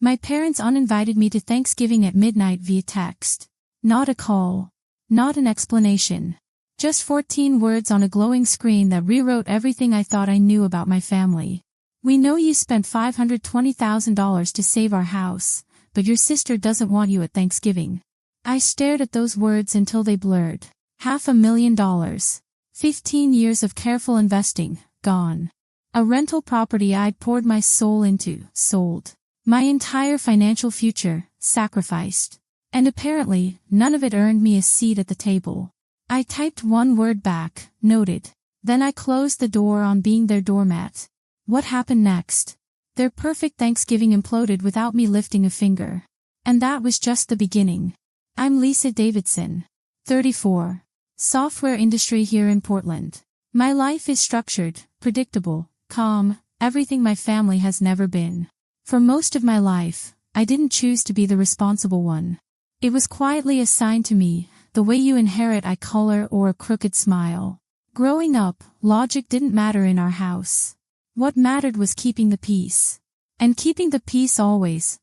My parents uninvited me to Thanksgiving at midnight via text. Not a call. Not an explanation. Just 14 words on a glowing screen that rewrote everything I thought I knew about my family. We know you spent $520,000 to save our house, but your sister doesn't want you at Thanksgiving. I stared at those words until they blurred. $500,000. 15 years of careful investing, gone. A rental property I'd poured my soul into, sold. My entire financial future, sacrificed. And apparently, none of it earned me a seat at the table. I typed one word back, noted. Then I closed the door on being their doormat. What happened next? Their perfect Thanksgiving imploded without me lifting a finger. And that was just the beginning. I'm Lisa Davidson. 34. Software industry here in Portland. My life is structured, predictable, calm, everything my family has never been. For most of my life, I didn't choose to be the responsible one. It was quietly assigned to me, the way you inherit eye color or a crooked smile. Growing up, logic didn't matter in our house. What mattered was keeping the peace. And keeping the peace always,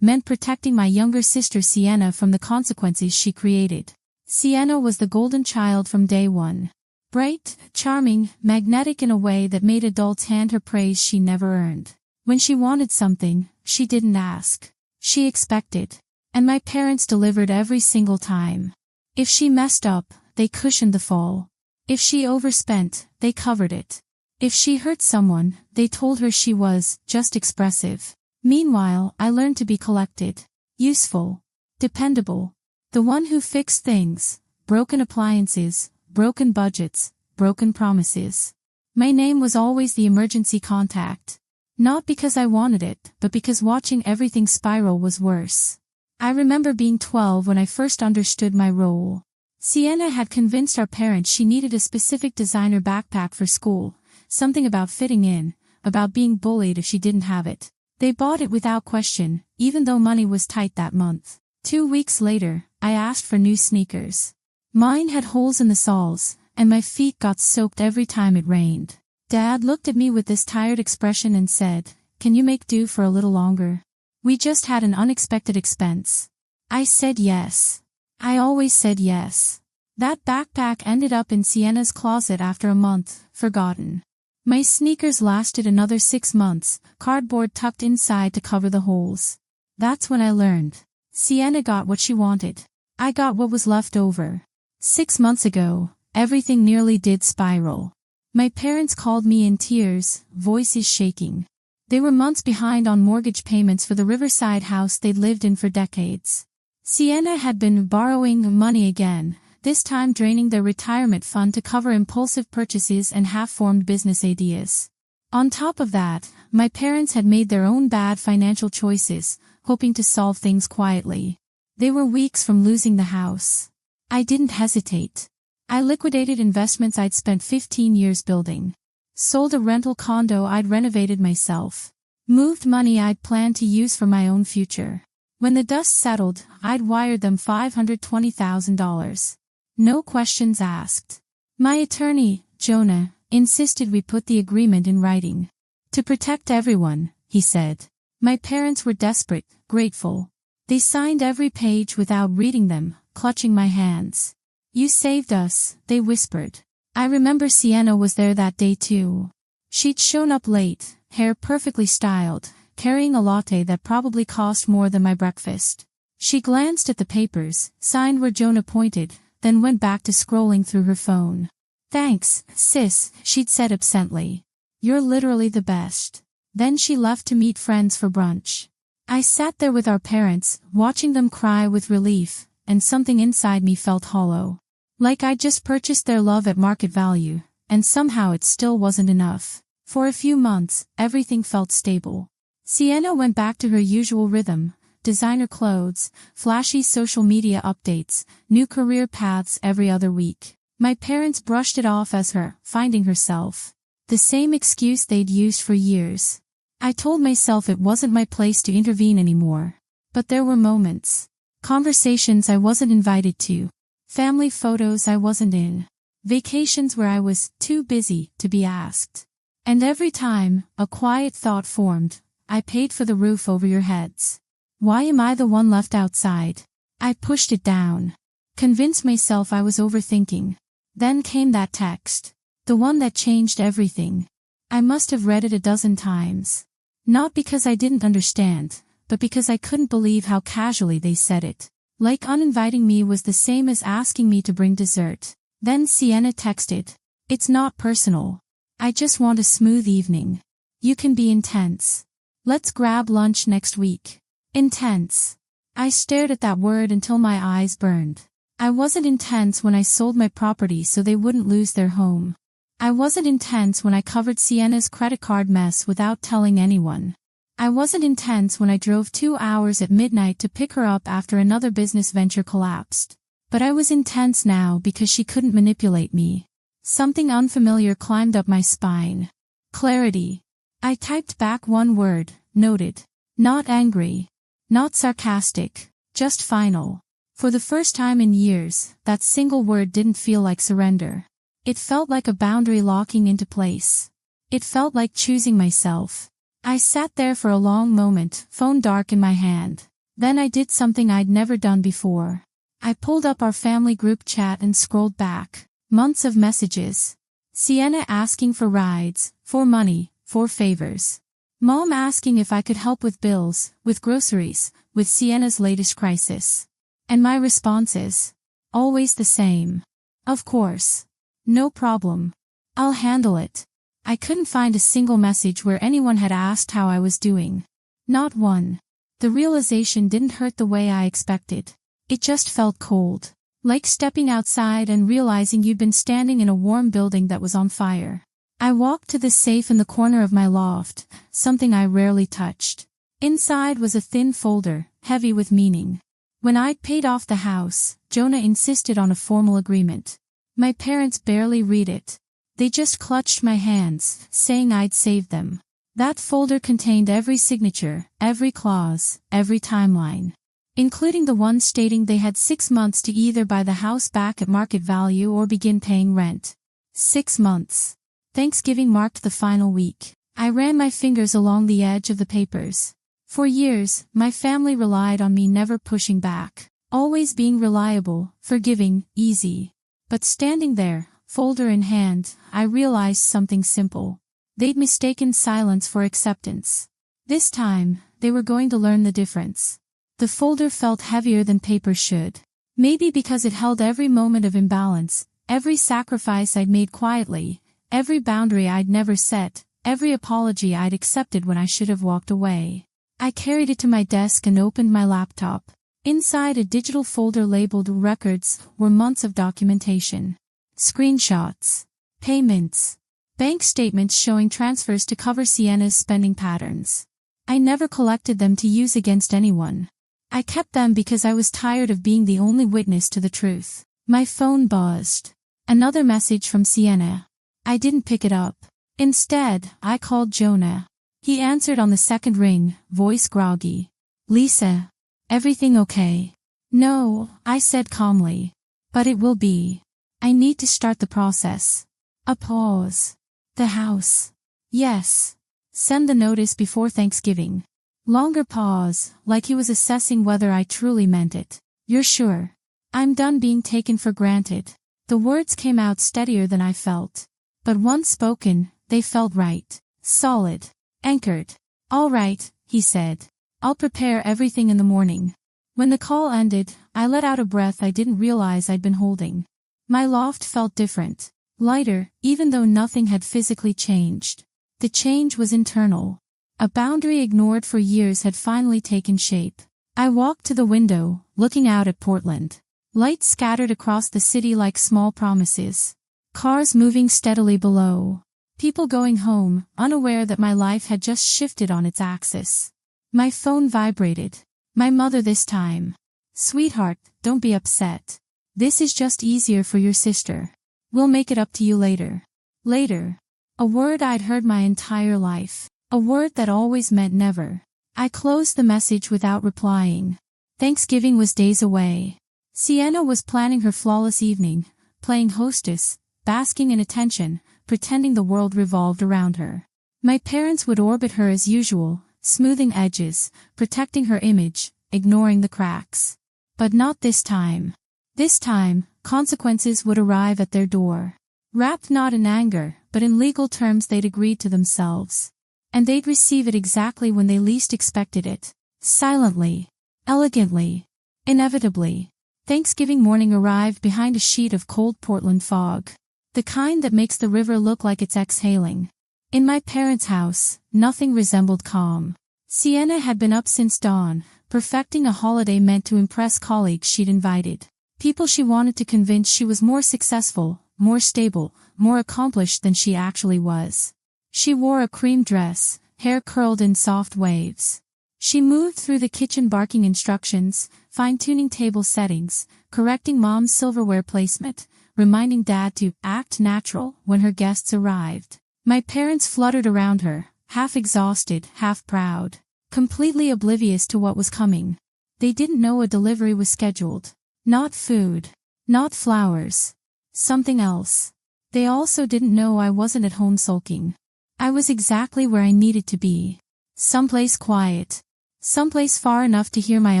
meant protecting my younger sister Sienna from the consequences she created. Sienna was the golden child from day one. Bright, charming, magnetic in a way that made adults hand her praise she never earned. When she wanted something, she didn't ask. She expected. And my parents delivered every single time. If she messed up, they cushioned the fall. If she overspent, they covered it. If she hurt someone, they told her she was just expressive. Meanwhile, I learned to be collected, useful, dependable. The one who fixed things, broken appliances, broken budgets, broken promises. My name was always the emergency contact. Not because I wanted it, but because watching everything spiral was worse. I remember being 12 when I first understood my role. Sienna had convinced our parents she needed a specific designer backpack for school, something about fitting in, about being bullied if she didn't have it. They bought it without question, even though money was tight that month. 2 weeks later, I asked for new sneakers. Mine had holes in the soles, and my feet got soaked every time it rained. Dad looked at me with this tired expression and said, "Can you make do for a little longer? We just had an unexpected expense." I said yes. I always said yes. That backpack ended up in Sienna's closet after a month, forgotten. My sneakers lasted another 6 months, cardboard tucked inside to cover the holes. That's when I learned. Sienna got what she wanted. I got what was left over. 6 months ago, everything nearly did spiral. My parents called me in tears, voices shaking. They were months behind on mortgage payments for the riverside house they'd lived in for decades. Sienna had been borrowing money again, this time draining their retirement fund to cover impulsive purchases and half-formed business ideas. On top of that, my parents had made their own bad financial choices, hoping to solve things quietly. They were weeks from losing the house. I didn't hesitate. I liquidated investments I'd spent 15 years building. Sold a rental condo I'd renovated myself. Moved money I'd planned to use for my own future. When the dust settled, I'd wired them $520,000. No questions asked. My attorney, Jonah, insisted we put the agreement in writing. To protect everyone, he said. My parents were desperate, grateful. They signed every page without reading them, clutching my hands. "You saved us," they whispered. I remember Sienna was there that day too. She'd shown up late, hair perfectly styled, carrying a latte that probably cost more than my breakfast. She glanced at the papers, signed where Jonah pointed, then went back to scrolling through her phone. "Thanks, sis," she'd said absently. "You're literally the best." Then she left to meet friends for brunch. I sat there with our parents, watching them cry with relief, and something inside me felt hollow. Like I'd just purchased their love at market value, and somehow it still wasn't enough. For a few months, everything felt stable. Sienna went back to her usual rhythm, designer clothes, flashy social media updates, new career paths every other week. My parents brushed it off as her finding herself. The same excuse they'd used for years. I told myself it wasn't my place to intervene anymore. But there were moments. Conversations I wasn't invited to. Family photos I wasn't in. Vacations where I was too busy to be asked. And every time, a quiet thought formed. I paid for the roof over your heads. Why am I the one left outside? I pushed it down. Convinced myself I was overthinking. Then came that text. The one that changed everything. I must have read it a dozen times. Not because I didn't understand, but because I couldn't believe how casually they said it. Like uninviting me was the same as asking me to bring dessert. Then Sienna texted. It's not personal. I just want a smooth evening. You can be intense. Let's grab lunch next week. Intense. I stared at that word until my eyes burned. I wasn't intense when I sold my property so they wouldn't lose their home. I wasn't intense when I covered Sienna's credit card mess without telling anyone. I wasn't intense when I drove 2 hours at midnight to pick her up after another business venture collapsed. But I was intense now because she couldn't manipulate me. Something unfamiliar climbed up my spine. Clarity. I typed back one word, noted. Not angry. Not sarcastic. Just final. For the first time in years, that single word didn't feel like surrender. It felt like a boundary locking into place. It felt like choosing myself. I sat there for a long moment, phone dark in my hand. Then I did something I'd never done before. I pulled up our family group chat and scrolled back. Months of messages. Sienna asking for rides, for money, for favors. Mom asking if I could help with bills, with groceries, with Sienna's latest crisis. And my responses? Always the same. Of course. No problem. I'll handle it. I couldn't find a single message where anyone had asked how I was doing. Not one. The realization didn't hurt the way I expected. It just felt cold. Like stepping outside and realizing you'd been standing in a warm building that was on fire. I walked to the safe in the corner of my loft, something I rarely touched. Inside was a thin folder, heavy with meaning. When I'd paid off the house, Jonah insisted on a formal agreement. My parents barely read it. They just clutched my hands, saying I'd saved them. That folder contained every signature, every clause, every timeline. Including the one stating they had 6 months to either buy the house back at market value or begin paying rent. 6 months. Thanksgiving marked the final week. I ran my fingers along the edge of the papers. For years, my family relied on me never pushing back. Always being reliable, forgiving, easy. But standing there, folder in hand, I realized something simple. They'd mistaken silence for acceptance. This time, they were going to learn the difference. The folder felt heavier than paper should. Maybe because it held every moment of imbalance, every sacrifice I'd made quietly, every boundary I'd never set, every apology I'd accepted when I should have walked away. I carried it to my desk and opened my laptop. Inside a digital folder labeled Records were months of documentation. Screenshots. Payments. Bank statements showing transfers to cover Sienna's spending patterns. I never collected them to use against anyone. I kept them because I was tired of being the only witness to the truth. My phone buzzed. Another message from Sienna. I didn't pick it up. Instead, I called Jonah. He answered on the second ring, voice groggy. Lisa. Everything okay? No, I said calmly. But it will be. I need to start the process. A pause. The house. Yes. Send the notice before Thanksgiving. Longer pause, like he was assessing whether I truly meant it. You're sure? I'm done being taken for granted. The words came out steadier than I felt. But once spoken, they felt right. Solid. Anchored. All right, he said. I'll prepare everything in the morning. When the call ended, I let out a breath I didn't realize I'd been holding. My loft felt different. Lighter, even though nothing had physically changed. The change was internal. A boundary ignored for years had finally taken shape. I walked to the window, looking out at Portland. Lights scattered across the city like small promises. Cars moving steadily below. People going home, unaware that my life had just shifted on its axis. My phone vibrated. My mother this time. Sweetheart, don't be upset. This is just easier for your sister. We'll make it up to you later. Later. A word I'd heard my entire life. A word that always meant never. I closed the message without replying. Thanksgiving was days away. Sienna was planning her flawless evening, playing hostess, basking in attention, pretending the world revolved around her. My parents would orbit her as usual, smoothing edges, protecting her image, ignoring the cracks. But not this time. This time, consequences would arrive at their door. Wrapped not in anger, but in legal terms they'd agreed to themselves. And they'd receive it exactly when they least expected it. Silently. Elegantly. Inevitably. Thanksgiving morning arrived behind a sheet of cold Portland fog. The kind that makes the river look like it's exhaling. In my parents' house, nothing resembled calm. Sienna had been up since dawn, perfecting a holiday meant to impress colleagues she'd invited. People she wanted to convince she was more successful, more stable, more accomplished than she actually was. She wore a cream dress, hair curled in soft waves. She moved through the kitchen barking instructions, fine-tuning table settings, correcting Mom's silverware placement, reminding Dad to act natural when her guests arrived. My parents fluttered around her, half exhausted, half proud, completely oblivious to what was coming. They didn't know a delivery was scheduled. Not food. Not flowers. Something else. They also didn't know I wasn't at home sulking. I was exactly where I needed to be. Someplace quiet. Someplace far enough to hear my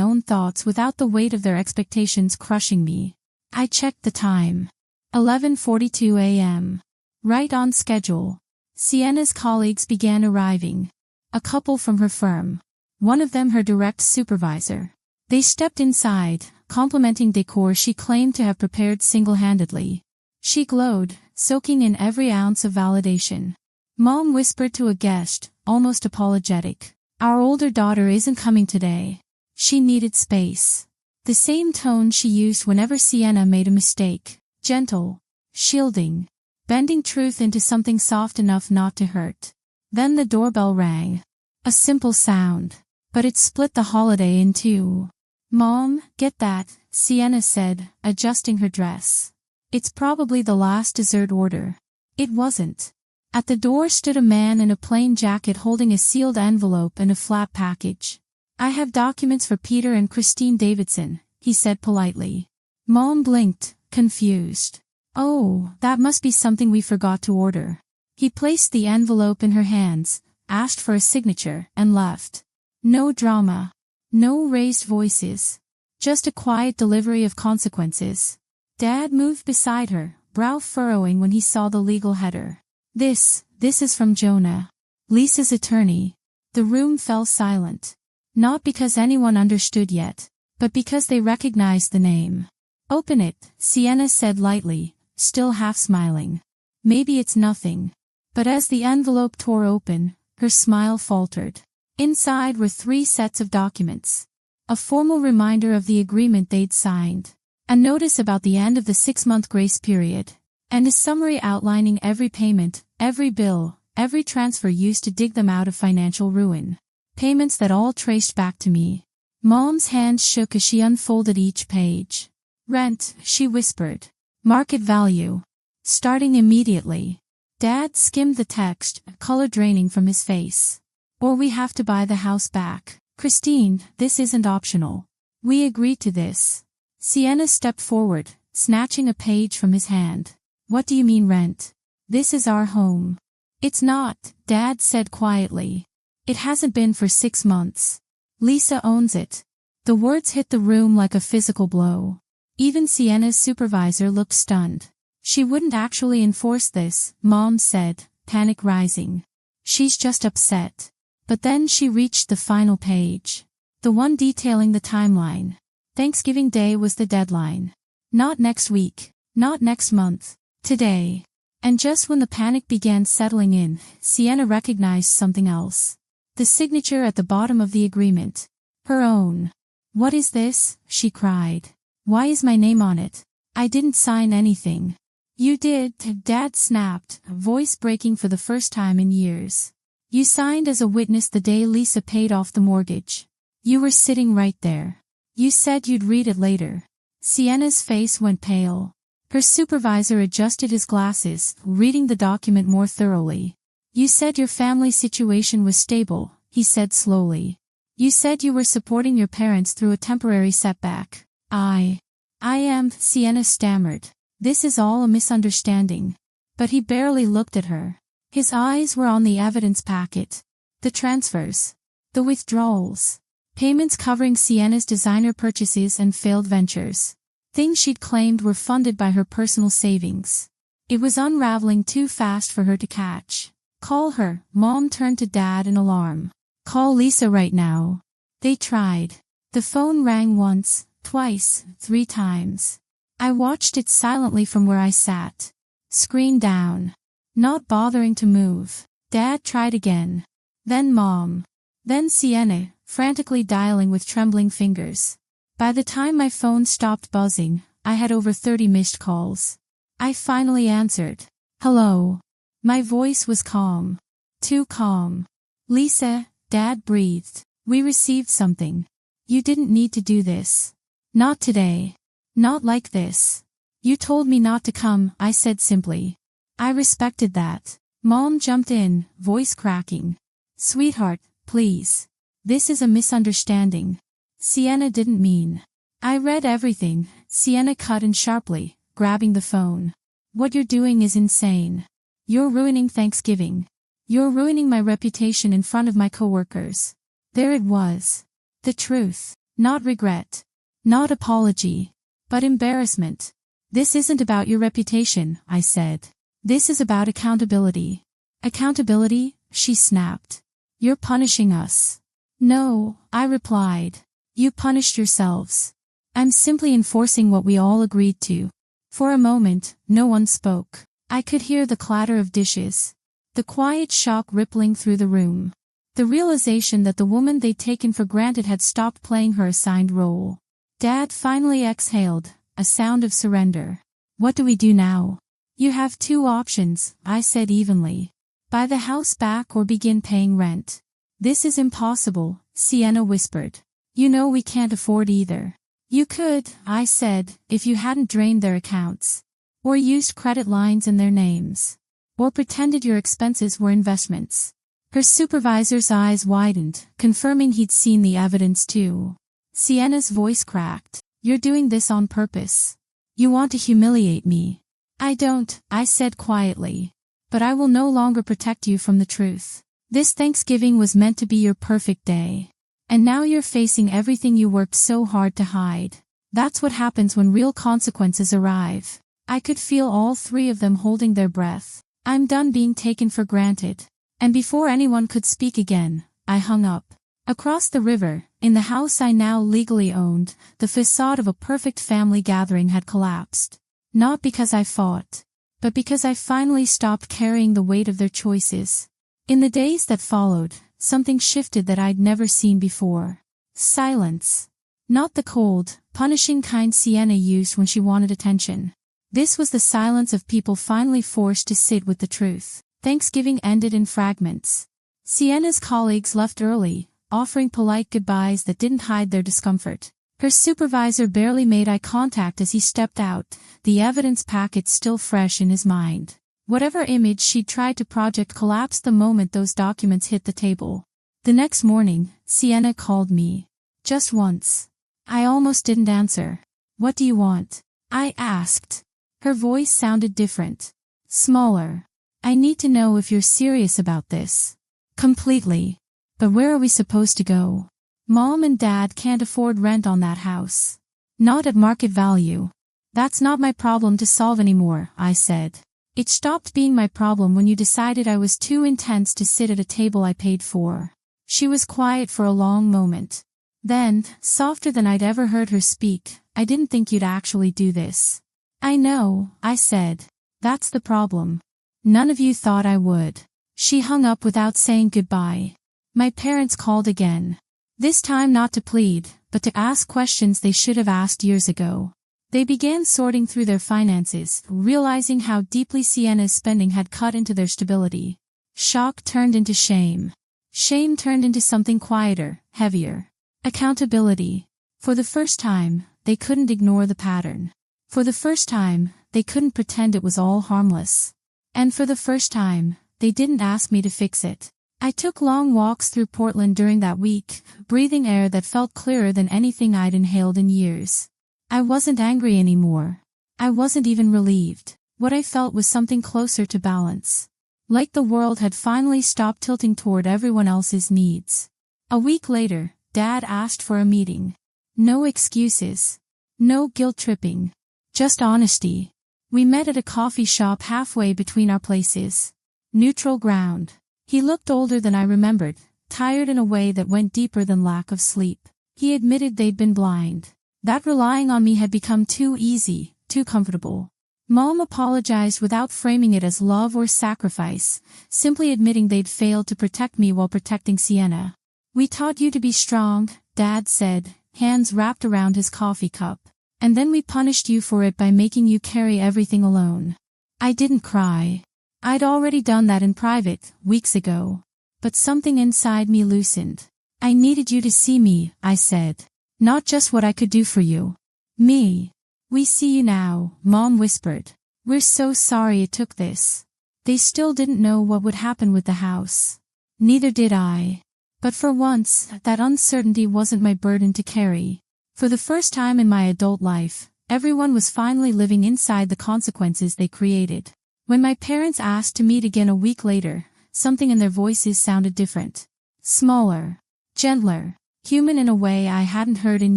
own thoughts without the weight of their expectations crushing me. I checked the time. 11:42 a.m. Right on schedule. Sienna's colleagues began arriving. A couple from her firm. One of them her direct supervisor. They stepped inside, complimenting decor she claimed to have prepared single-handedly. She glowed, soaking in every ounce of validation. Mom whispered to a guest, almost apologetic. Our older daughter isn't coming today. She needed space. The same tone she used whenever Sienna made a mistake. Gentle. Shielding. Bending truth into something soft enough not to hurt. Then the doorbell rang. A simple sound. But it split the holiday in two. Mom, get that, Sienna said, adjusting her dress. It's probably the last dessert order. It wasn't. At the door stood a man in a plain jacket holding a sealed envelope and a flat package. I have documents for Peter and Christine Davidson, he said politely. Mom blinked, confused. Oh, that must be something we forgot to order. He placed the envelope in her hands, asked for a signature, and left. No drama. No raised voices. Just a quiet delivery of consequences. Dad moved beside her, brow furrowing when he saw the legal header. This is from Jonah. Lisa's attorney. The room fell silent. Not because anyone understood yet, but because they recognized the name. Open it, Sienna said lightly, still half smiling. Maybe it's nothing. But as the envelope tore open, her smile faltered. Inside were 3 sets of documents. A formal reminder of the agreement they'd signed. A notice about the end of the 6-month grace period. And a summary outlining every payment, every bill, every transfer used to dig them out of financial ruin. Payments that all traced back to me. Mom's hands shook as she unfolded each page. Rent, she whispered. Market value. Starting immediately. Dad skimmed the text, color draining from his face. Or we have to buy the house back. Christine, this isn't optional. We agreed to this. Sienna stepped forward, snatching a page from his hand. What do you mean rent? This is our home. It's not, Dad said quietly. It hasn't been for 6 months. Lisa owns it. The words hit the room like a physical blow. Even Sienna's supervisor looked stunned. She wouldn't actually enforce this, Mom said, panic rising. She's just upset. But then she reached the final page. The one detailing the timeline. Thanksgiving Day was the deadline. Not next week. Not next month. Today. And just when the panic began settling in, Sienna recognized something else. The signature at the bottom of the agreement. Her own. What is this? She cried. Why is my name on it? I didn't sign anything. You did, Dad snapped, voice breaking for the first time in years. You signed as a witness the day Lisa paid off the mortgage. You were sitting right there. You said you'd read it later. Sienna's face went pale. Her supervisor adjusted his glasses, reading the document more thoroughly. You said your family situation was stable, he said slowly. You said you were supporting your parents through a temporary setback. I am, Sienna stammered. This is all a misunderstanding. But he barely looked at her. His eyes were on the evidence packet. The transfers. The withdrawals. Payments covering Sienna's designer purchases and failed ventures. Things she'd claimed were funded by her personal savings. It was unraveling too fast for her to catch. Call her. Mom turned to Dad in alarm. Call Lisa right now. They tried. The phone rang once, twice, 3 times. I watched it silently from where I sat. Screen down. Not bothering to move. Dad tried again. Then Mom. Then Sienna, frantically dialing with trembling fingers. By the time my phone stopped buzzing, I had over 30 missed calls. I finally answered. Hello. My voice was calm. Too calm. Lisa, Dad breathed. We received something. You didn't need to do this. Not today. Not like this. You told me not to come, I said simply. I respected that. Mom jumped in, voice cracking. Sweetheart, please. This is a misunderstanding. Sienna didn't mean. I read everything, Sienna cut in sharply, grabbing the phone. What you're doing is insane. You're ruining Thanksgiving. You're ruining my reputation in front of my coworkers. There it was. The truth. Not regret. Not apology. But embarrassment. This isn't about your reputation, I said. This is about accountability. Accountability? She snapped. You're punishing us. No, I replied. You punished yourselves. I'm simply enforcing what we all agreed to. For a moment, no one spoke. I could hear the clatter of dishes. The quiet shock rippling through the room. The realization that the woman they'd taken for granted had stopped playing her assigned role. Dad finally exhaled, a sound of surrender. What do we do now? You have 2 options, I said evenly. Buy the house back or begin paying rent. This is impossible, Sienna whispered. You know we can't afford either. You could, I said, if you hadn't drained their accounts. Or used credit lines in their names. Or pretended your expenses were investments. Her supervisor's eyes widened, confirming he'd seen the evidence too. Sienna's voice cracked. You're doing this on purpose. You want to humiliate me. I don't, I said quietly. But I will no longer protect you from the truth. This Thanksgiving was meant to be your perfect day. And now you're facing everything you worked so hard to hide. That's what happens when real consequences arrive. I could feel all 3 of them holding their breath. I'm done being taken for granted. And before anyone could speak again, I hung up. Across the river, in the house I now legally owned, the facade of a perfect family gathering had collapsed. Not because I fought, but because I finally stopped carrying the weight of their choices. In the days that followed, something shifted that I'd never seen before. Silence. Not the cold, punishing kind Sienna used when she wanted attention. This was the silence of people finally forced to sit with the truth. Thanksgiving ended in fragments. Sienna's colleagues left early, offering polite goodbyes that didn't hide their discomfort. Her supervisor barely made eye contact as he stepped out, the evidence packet still fresh in his mind. Whatever image she'd tried to project collapsed the moment those documents hit the table. The next morning, Sienna called me. Just once. I almost didn't answer. What do you want? I asked. Her voice sounded different. Smaller. I need to know if you're serious about this. Completely. But where are we supposed to go? Mom and Dad can't afford rent on that house. Not at market value. That's not my problem to solve anymore, I said. It stopped being my problem when you decided I was too intense to sit at a table I paid for. She was quiet for a long moment. Then, softer than I'd ever heard her speak, I didn't think you'd actually do this. I know, I said. That's the problem. None of you thought I would. She hung up without saying goodbye. My parents called again. This time not to plead, but to ask questions they should have asked years ago. They began sorting through their finances, realizing how deeply Sienna's spending had cut into their stability. Shock turned into shame. Shame turned into something quieter, heavier. Accountability. For the first time, they couldn't ignore the pattern. For the first time, they couldn't pretend it was all harmless. And for the first time, they didn't ask me to fix it. I took long walks through Portland during that week, breathing air that felt clearer than anything I'd inhaled in years. I wasn't angry anymore. I wasn't even relieved. What I felt was something closer to balance. Like the world had finally stopped tilting toward everyone else's needs. A week later, Dad asked for a meeting. No excuses. No guilt-tripping. Just honesty. We met at a coffee shop halfway between our places. Neutral ground. He looked older than I remembered, tired in a way that went deeper than lack of sleep. He admitted they'd been blind. That relying on me had become too easy, too comfortable. Mom apologized without framing it as love or sacrifice, simply admitting they'd failed to protect me while protecting Sienna. We taught you to be strong, Dad said, hands wrapped around his coffee cup. And then we punished you for it by making you carry everything alone. I didn't cry. I'd already done that in private, weeks ago. But something inside me loosened. I needed you to see me, I said. Not just what I could do for you. Me. We see you now, Mom whispered. We're so sorry it took this. They still didn't know what would happen with the house. Neither did I. But for once, that uncertainty wasn't my burden to carry. For the first time in my adult life, everyone was finally living inside the consequences they created. When my parents asked to meet again a week later, something in their voices sounded different. Smaller. Gentler. Human in a way I hadn't heard in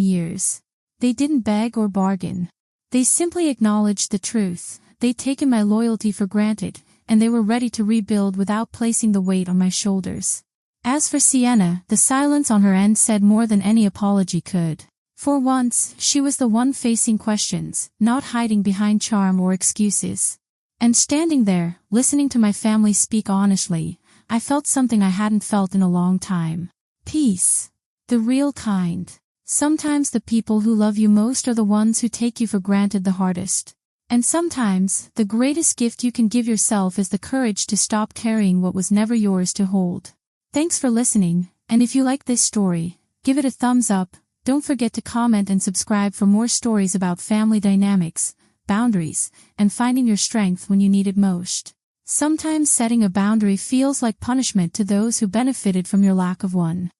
years. They didn't beg or bargain. They simply acknowledged the truth. They'd taken my loyalty for granted, and they were ready to rebuild without placing the weight on my shoulders. As for Sienna, the silence on her end said more than any apology could. For once, she was the one facing questions, not hiding behind charm or excuses. And standing there, listening to my family speak honestly, I felt something I hadn't felt in a long time. Peace. The real kind. Sometimes the people who love you most are the ones who take you for granted the hardest. And sometimes, the greatest gift you can give yourself is the courage to stop carrying what was never yours to hold. Thanks for listening, and if you like this story, give it a thumbs up. Don't forget to comment and subscribe for more stories about family dynamics, boundaries, and finding your strength when you need it most. Sometimes setting a boundary feels like punishment to those who benefited from your lack of one.